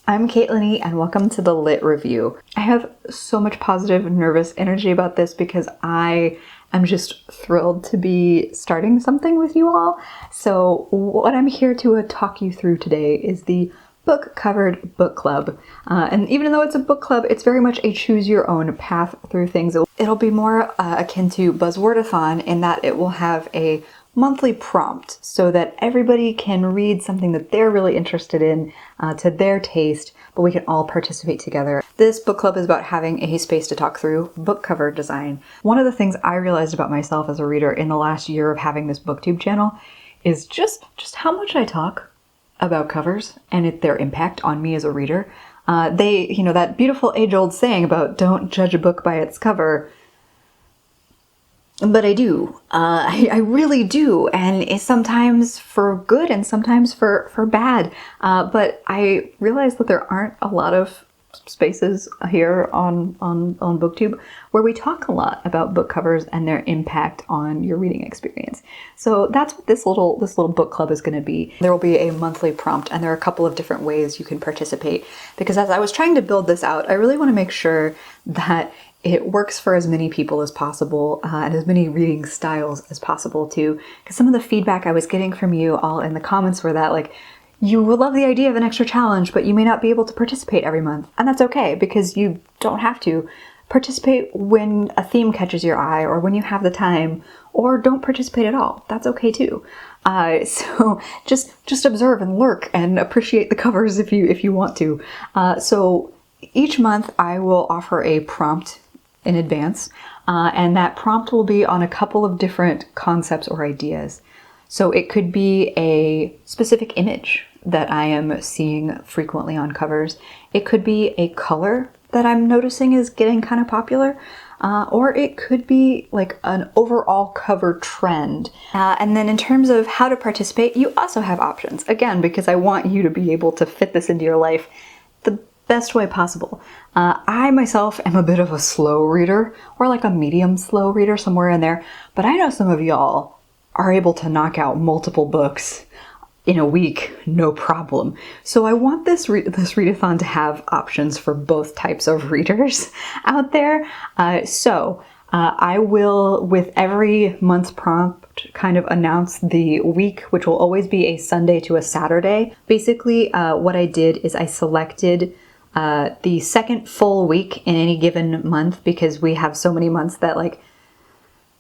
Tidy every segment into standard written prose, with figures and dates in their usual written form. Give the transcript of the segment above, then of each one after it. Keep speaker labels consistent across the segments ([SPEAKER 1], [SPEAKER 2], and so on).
[SPEAKER 1] I'm Caitlin E, and welcome to the Lit Review. I have so much positive, nervous energy about this because I am just thrilled to be starting something with you all. So what I'm here to talk you through today is the Book Covered Book Club. And even though it's a book club, it's very much a choose your own path through things. It'll be more akin to Buzzwordathon in that it will have a monthly prompt so that everybody can read something that they're really interested in to their taste, but we can all participate together. This book club is about having a space to talk through book cover design. One of the things I realized about myself as a reader in the last year of having this booktube channel is just how much I talk about covers and their impact on me as a reader. That beautiful age-old saying about don't judge a book by its cover. But I do. I really do. And it's sometimes for good and sometimes for bad. But I realize that there aren't a lot of spaces here on BookTube where we talk a lot about book covers and their impact on your reading experience. So that's what this little book club is going to be. There will be a monthly prompt, and there are a couple of different ways you can participate. Because as I was trying to build this out, I really want to make sure that it works for as many people as possible and as many reading styles as possible too. Because some of the feedback I was getting from you all in the comments were that, like, you would love the idea of an extra challenge, but you may not be able to participate every month. And that's okay, because you don't have to. Participate when a theme catches your eye or when you have the time, or don't participate at all. That's okay too. So just observe and lurk and appreciate the covers if you want to. So each month I will offer a prompt in advance, and that prompt will be on a couple of different concepts or ideas. So it could be a specific image that I am seeing frequently on covers. It could be a color that I'm noticing is getting kind of popular, or it could be like an overall cover trend. And then in terms of how to participate, you also have options. Again, because I want you to be able to fit this into your life the best way possible. I myself am a bit of a slow reader, or like a medium slow reader, somewhere in there, but I know some of y'all are able to knock out multiple books in a week, no problem. So I want this readathon to have options for both types of readers out there. I will, with every month's prompt, kind of announce the week, which will always be a Sunday to a Saturday. Basically, what I did is I selected the second full week in any given month, because we have so many months that, like,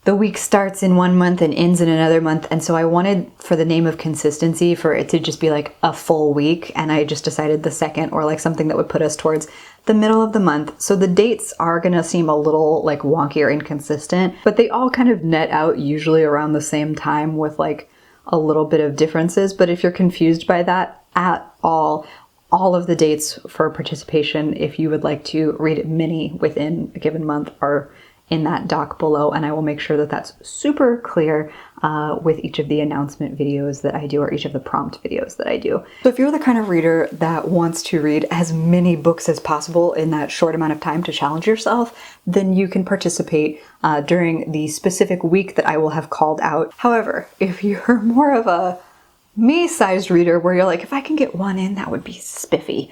[SPEAKER 1] the week starts in one month and ends in another month. And so I wanted, for the name of consistency, for it to just be like a full week. And I just decided the second, or like something that would put us towards the middle of the month. So the dates are going to seem a little like wonky or inconsistent, but they all kind of net out usually around the same time with like a little bit of differences. But if you're confused by that at all of the dates for participation, if you would like to read many within a given month, are in that doc below, and I will make sure that that's super clear with each of the announcement videos that I do, or each of the prompt videos that I do. So if you're the kind of reader that wants to read as many books as possible in that short amount of time to challenge yourself, then you can participate during the specific week that I will have called out. However, if you're more of a me-sized reader, where you're like, if I can get one in, that would be spiffy,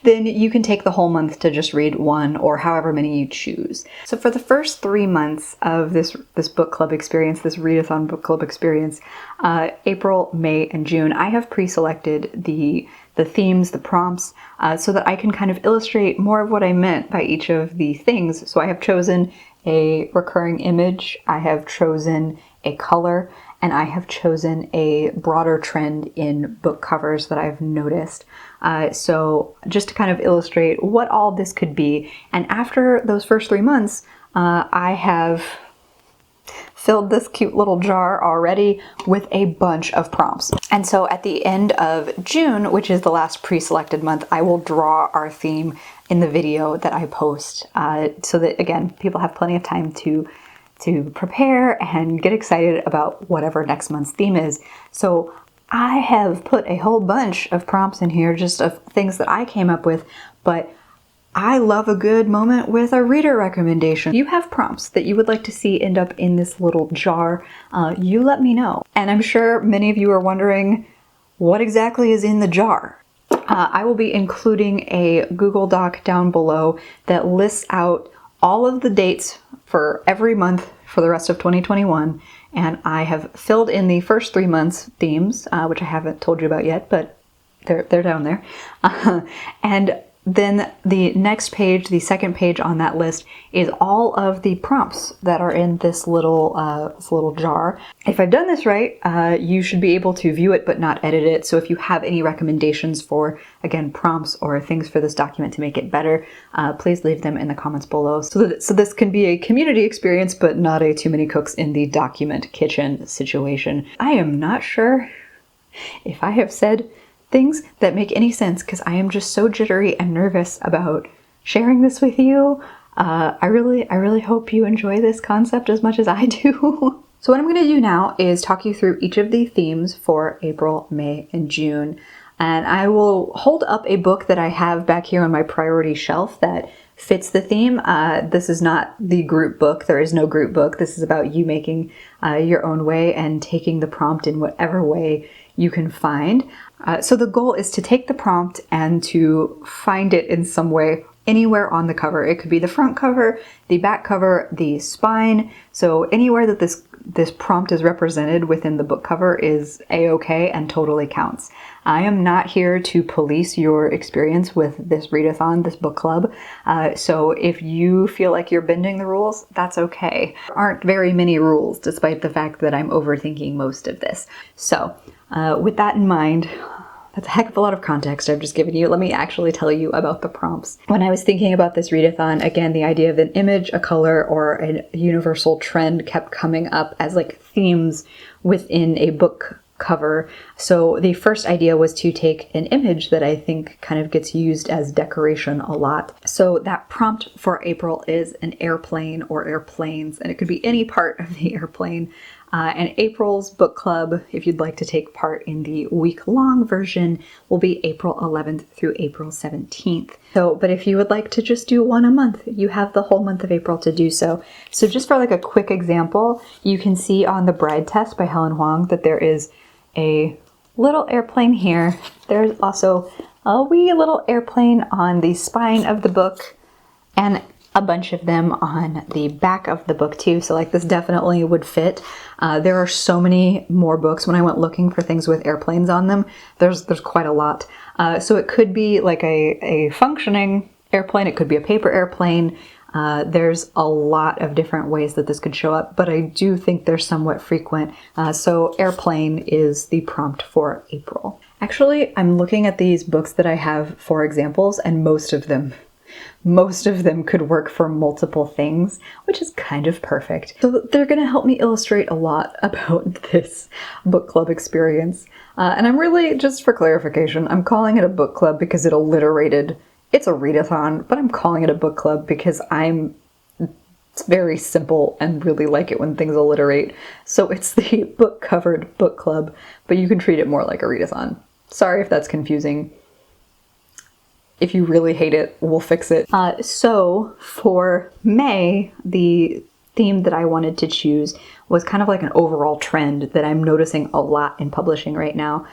[SPEAKER 1] then you can take the whole month to just read one, or however many you choose. So for the first 3 months of this book club experience, this readathon book club experience, April, May, and June, I have pre-selected the themes, the prompts, so that I can kind of illustrate more of what I meant by each of the things. So I have chosen a recurring image, I have chosen a color, and I have chosen a broader trend in book covers that I've noticed. So just to kind of illustrate what all this could be. And after those first 3 months, I have filled this cute little jar already with a bunch of prompts. And so at the end of June, which is the last pre-selected month, I will draw our theme in the video that I post, so that, again, people have plenty of time to prepare and get excited about whatever next month's theme is. So I have put a whole bunch of prompts in here, just of things that I came up with, but I love a good moment with a reader recommendation. You have prompts that you would like to see end up in this little jar, you let me know. And I'm sure many of you are wondering, what exactly is in the jar? I will be including a Google Doc down below that lists out all of the dates for every month for the rest of 2021. And I have filled in the first 3 months themes, which I haven't told you about yet, but they're down there. And then the next page, the second page on that list, is all of the prompts that are in this little jar. If I've done this right, you should be able to view it but not edit it. So if you have any recommendations for, again, prompts or things for this document to make it better, please leave them in the comments below. So this can be a community experience, but not a too many cooks in the document kitchen situation. I am not sure if I have said things that make any sense because I am just so jittery and nervous about sharing this with you. I really hope you enjoy this concept as much as I do. So what I'm going to do now is talk you through each of the themes for April, May, and June. And I will hold up a book that I have back here on my priority shelf that fits the theme. This is not the group book. There is no group book. This is about you making your own way and taking the prompt in whatever way you can find. So the goal is to take the prompt and to find it in some way anywhere on the cover. It could be the front cover, the back cover, the spine. So anywhere that this prompt is represented within the book cover is a-okay and totally counts. I am not here to police your experience with this readathon, this book club. So if you feel like you're bending the rules, that's okay. There aren't very many rules, despite the fact that I'm overthinking most of this. So with that in mind, that's a heck of a lot of context I've just given you. Let me actually tell you about the prompts. When I was thinking about this readathon, again, the idea of an image, a color, or a universal trend kept coming up as like themes within a book cover. So the first idea was to take an image that I think kind of gets used as decoration a lot. So that prompt for April is an airplane or airplanes, and it could be any part of the airplane. And April's book club, if you'd like to take part in the week-long version, will be April 11th through April 17th. So, but if you would like to just do one a month, you have the whole month of April to do so. So just for like a quick example, you can see on the Bride Test by Helen Huang that there is a little airplane here. There's also a wee little airplane on the spine of the book, and a bunch of them on the back of the book too. So like this definitely would fit. There are so many more books. When I went looking for things with airplanes on them, there's quite a lot. So it could be like a functioning airplane. It could be a paper airplane. There's a lot of different ways that this could show up, but I do think they're somewhat frequent. So airplane is the prompt for April. Actually, I'm looking at these books that I have for examples, and most of them could work for multiple things, which is kind of perfect. So they're going to help me illustrate a lot about this book club experience. And I'm really, just for clarification, I'm calling it a book club because it alliterated. It's a readathon, but I'm calling it a book club because it's very simple and really like it when things alliterate. So it's the book-covered book club, but you can treat it more like a readathon. Sorry if that's confusing. If you really hate it, we'll fix it. So for May, the theme that I wanted to choose was kind of like an overall trend that I'm noticing a lot in publishing right now.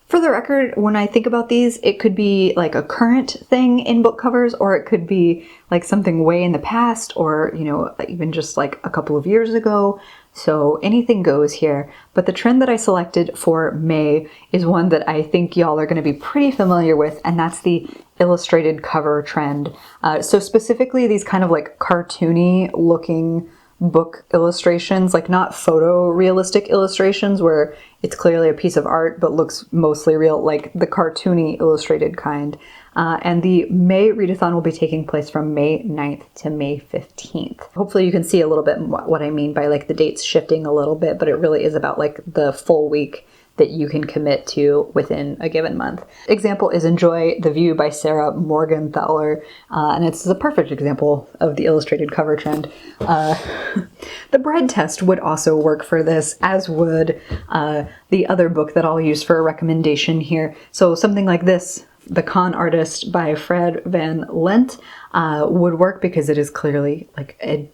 [SPEAKER 1] For the record, when I think about these, it could be like a current thing in book covers, or it could be like something way in the past, or, you know, even just like a couple of years ago. So anything goes here. But the trend that I selected for May is one that I think y'all are going to be pretty familiar with, and that's the illustrated cover trend. So specifically these kind of like cartoony looking book illustrations, like not photorealistic illustrations where it's clearly a piece of art but looks mostly real, like the cartoony illustrated kind. And the May readathon will be taking place from May 9th to May 15th. Hopefully you can see a little bit what I mean by like the dates shifting a little bit, but it really is about like the full week that you can commit to within a given month. Example is Enjoy the View by Sarah Morgenthaler, and it's a perfect example of the illustrated cover trend. The Bride Test would also work for this, as would the other book that I'll use for a recommendation here. So something like this, The Con Artist by Fred Van Lent, would work because it is clearly like a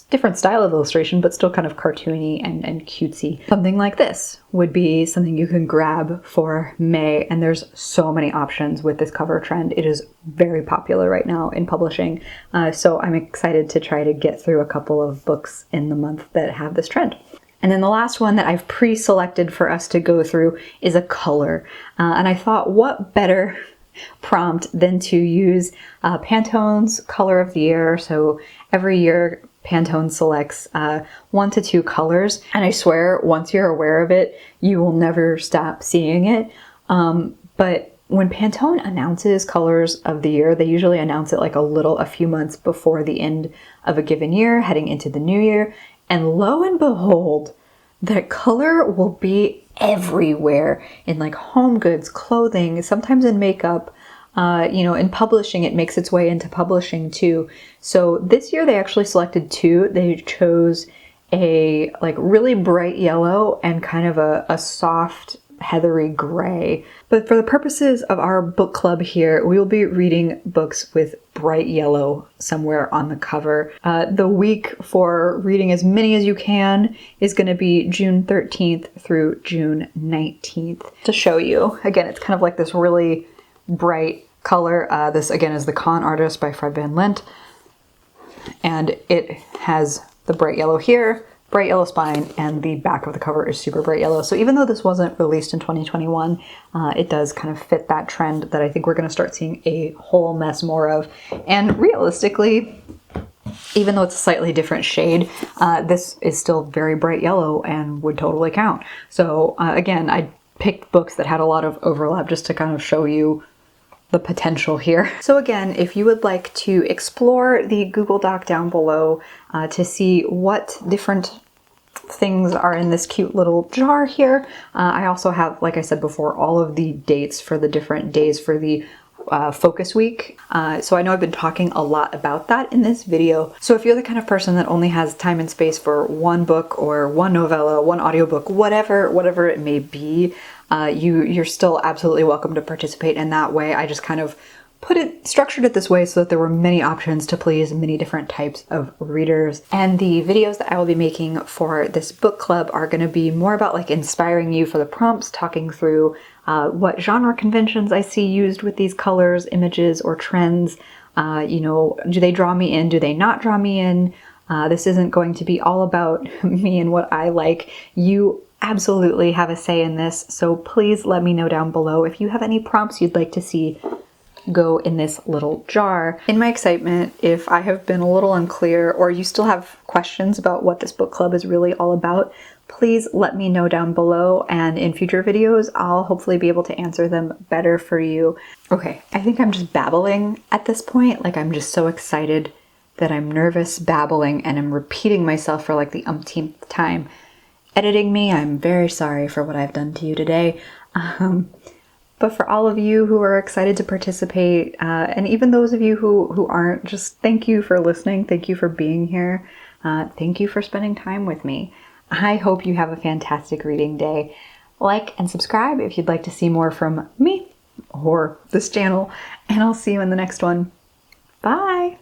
[SPEAKER 1] different style of illustration, but still kind of cartoony and cutesy. Something like this would be something you can grab for May, and there's so many options with this cover trend. It is very popular right now in publishing, so I'm excited to try to get through a couple of books in the month that have this trend. And then the last one that I've pre-selected for us to go through is a color, and I thought, what better prompt than to use Pantone's color of the year. So every year Pantone selects 1 to 2 colors, and I swear once you're aware of it, you will never stop seeing it. But when Pantone announces colors of the year, they usually announce it like a few months before the end of a given year, heading into the new year. And lo and behold, that color will be everywhere in like home goods, clothing, sometimes in makeup. In publishing, it makes its way into publishing too. So this year they actually selected 2. They chose a like really bright yellow and kind of a soft heathery gray. But for the purposes of our book club here, we will be reading books with bright yellow somewhere on the cover. The week for reading as many as you can is going to be June 13th through June 19th. To show you, again, it's kind of like this really bright color. This again is The Con Artist by Fred Van Lent, and it has the bright yellow here, bright yellow spine, and the back of the cover is super bright yellow. So even though this wasn't released in 2021, it does kind of fit that trend that I think we're going to start seeing a whole mess more of. And realistically, even though it's a slightly different shade, this is still very bright yellow and would totally count. So again, I picked books that had a lot of overlap just to kind of show you the potential here. So again, if you would like to explore the Google Doc down below to see what different things are in this cute little jar here, I also have, like I said before, all of the dates for the different days for the focus week. So I know I've been talking a lot about that in this video. So if you're the kind of person that only has time and space for one book or one novella, one audiobook, whatever it may be, you're still absolutely welcome to participate in that way. I just kind of structured it this way so that there were many options to please many different types of readers. And the videos that I will be making for this book club are going to be more about like inspiring you for the prompts, talking through what genre conventions I see used with these colors, images, or trends. Do they draw me in? Do they not draw me in? This isn't going to be all about me and what I like. You absolutely have a say in this, so please let me know down below if you have any prompts you'd like to see go in this little jar. In my excitement, if I have been a little unclear or you still have questions about what this book club is really all about, please let me know down below, and in future videos I'll hopefully be able to answer them better for you. Okay, I think I'm just babbling at this point. Like, I'm just so excited that I'm nervous babbling and I'm repeating myself for like the umpteenth time. Editing me, I'm very sorry for what I've done to you today. But for all of you who are excited to participate, and even those of you who aren't, just thank you for listening. Thank you for being here. Thank you for spending time with me. I hope you have a fantastic reading day. Like and subscribe if you'd like to see more from me or this channel, and I'll see you in the next one. Bye!